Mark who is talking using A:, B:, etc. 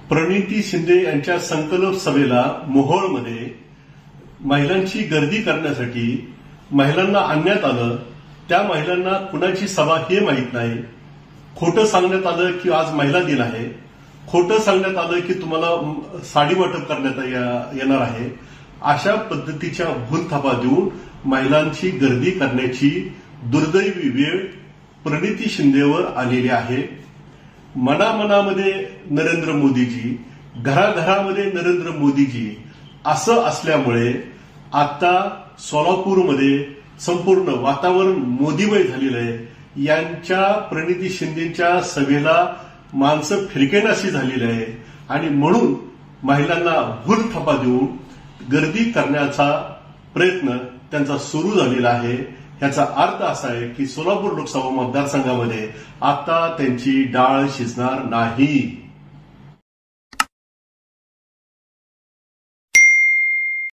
A: प्रणिती शिंदे यांच्या संकल्प सभेला मोहोळमध्ये महिलांची गर्दी करण्यासाठी महिलांना आणण्यात आलं. त्या महिलांना कुणाची सभा हे माहीत नाही. खोटं सांगण्यात आलं की आज महिला दिन आहे. खोटं सांगण्यात आलं की तुम्हाला साडी वाटप करण्यात येणार आहे. अशा पद्धतीच्या भूलथापा देऊन महिलांची गर्दी करण्याची दुर्दैवी वेळ प्रणिती शिंदेवर आलेली आहे. मनामनामध्ये नरेंद्र मोदीजी, घराघरामध्ये नरेंद्र मोदीजी असं असल्यामुळे आता सोलापूरमध्ये संपूर्ण वातावरण मोदीमय झालेलं आहे. यांच्या प्रणिती शिंदेच्या सभेला माणसं फिरकेनाशी झालेली आहे आणि म्हणून महिलांना भूलथापा देऊन गर्दी करण्याचा प्रयत्न त्यांचा सुरू झालेला आहे. याचा अर्थ असा आहे की सोलापूर लोकसभा मतदारसंघामध्ये आता त्यांची डाळ शिजणार नाही.